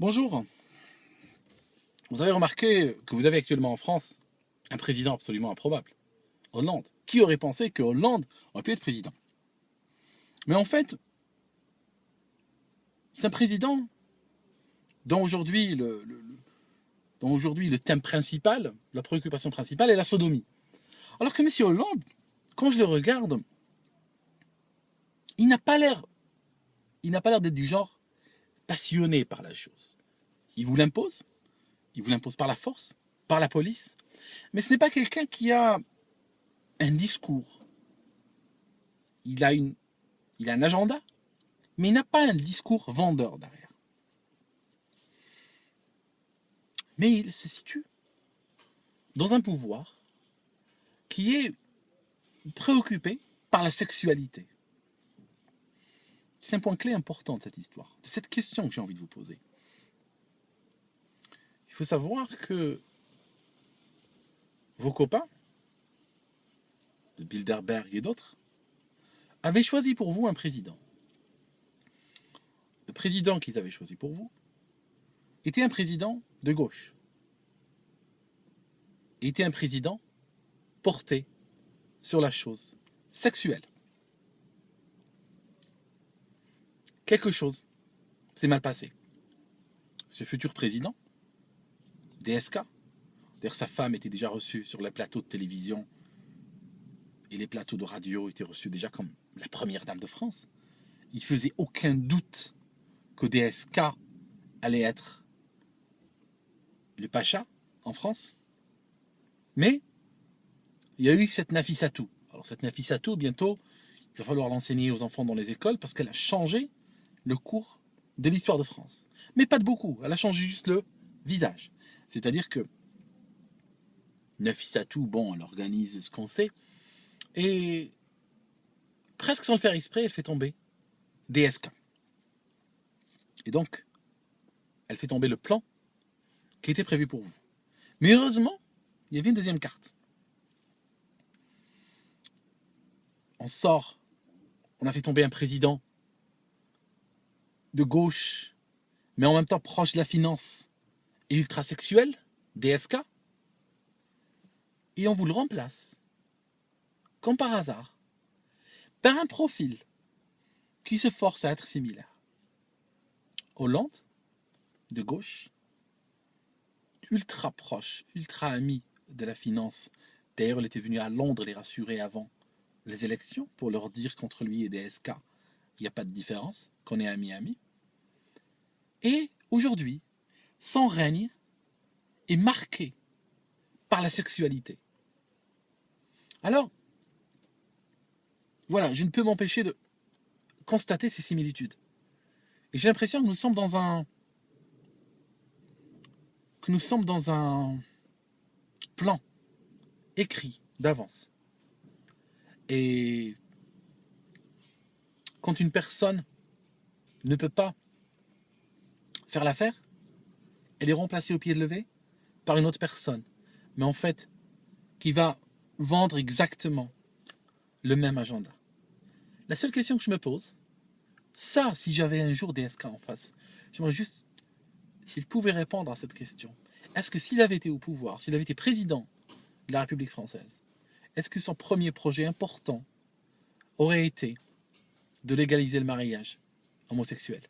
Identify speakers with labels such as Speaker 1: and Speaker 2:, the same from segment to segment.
Speaker 1: Bonjour. Vous avez remarqué que vous avez actuellement en France un président absolument improbable, Hollande. Qui aurait pensé que Hollande aurait pu être président? Mais en fait, c'est un président dont aujourd'hui le thème principal, la préoccupation principale est la sodomie. Alors que M. Hollande, quand je le regarde, il n'a pas l'air d'être du genre passionné par la chose. Il vous l'impose par la force, par la police, mais ce n'est pas quelqu'un qui a un discours. Il a un agenda, mais il n'a pas un discours vendeur derrière. Mais il se situe dans un pouvoir qui est préoccupé par la sexualité. C'est un point clé important de cette histoire, de cette question que j'ai envie de vous poser. Il faut savoir que vos copains, de Bilderberg et d'autres, avaient choisi pour vous un président. Le président qu'ils avaient choisi pour vous était un président de gauche. Était un président porté sur la chose sexuelle. Quelque chose s'est mal passé. Ce futur président, DSK, d'ailleurs sa femme était déjà reçue sur les plateaux de télévision et les plateaux de radio étaient reçus déjà comme la première dame de France. Il faisait aucun doute que DSK allait être le pacha en France. Mais il y a eu cette Nafissatou. Alors cette Nafissatou, bientôt, il va falloir l'enseigner aux enfants dans les écoles parce qu'elle a changé le cours de l'histoire de France. Mais pas de beaucoup, elle a changé juste le visage. C'est-à-dire que Nafissatou, bon, elle organise ce qu'on sait, et presque sans le faire exprès, elle fait tomber DSK. Et donc, elle fait tomber le plan qui était prévu pour vous. Mais heureusement, il y avait une deuxième carte. On a fait tomber un président de gauche, mais en même temps proche de la finance et ultrasexuel, DSK, et on vous le remplace, comme par hasard, par un profil qui se force à être similaire. Hollande, de gauche, ultra proche, ultra ami de la finance. D'ailleurs, il était venu à Londres les rassurer avant les élections pour leur dire qu'entre lui et DSK, il n'y a pas de différence, qu'on est amis-amis. Et aujourd'hui, son règne est marqué par la sexualité. Alors, voilà, je ne peux m'empêcher de constater ces similitudes. Et j'ai l'impression que nous sommes dans un plan écrit d'avance. Et quand une personne ne peut pas faire l'affaire, elle est remplacée au pied de levé par une autre personne. Mais en fait, qui va vendre exactement le même agenda. La seule question que je me pose, ça, si j'avais un jour DSK en face, j'aimerais juste s'il pouvait répondre à cette question. Est-ce que s'il avait été au pouvoir, s'il avait été président de la République française, est-ce que son premier projet important aurait été de légaliser le mariage homosexuel?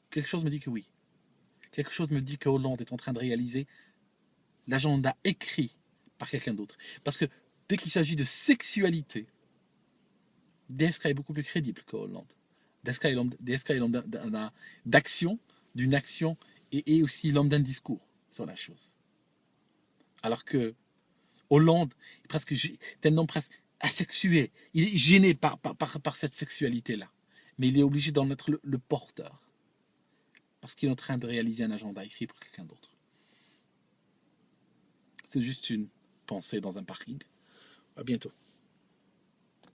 Speaker 1: Quelque chose me dit que oui. Quelque chose me dit que Hollande est en train de réaliser l'agenda écrit par quelqu'un d'autre. Parce que dès qu'il s'agit de sexualité, DSK est beaucoup plus crédible que Hollande. DSK est l'homme d'action, d'une action, et aussi l'homme d'un discours sur la chose. Alors que Hollande est un homme presque asexué. Il est gêné par cette sexualité-là. Mais il est obligé d'en être le porteur. Parce qu'il est en train de réaliser un agenda écrit pour quelqu'un d'autre. C'est juste une pensée dans un parking. À bientôt.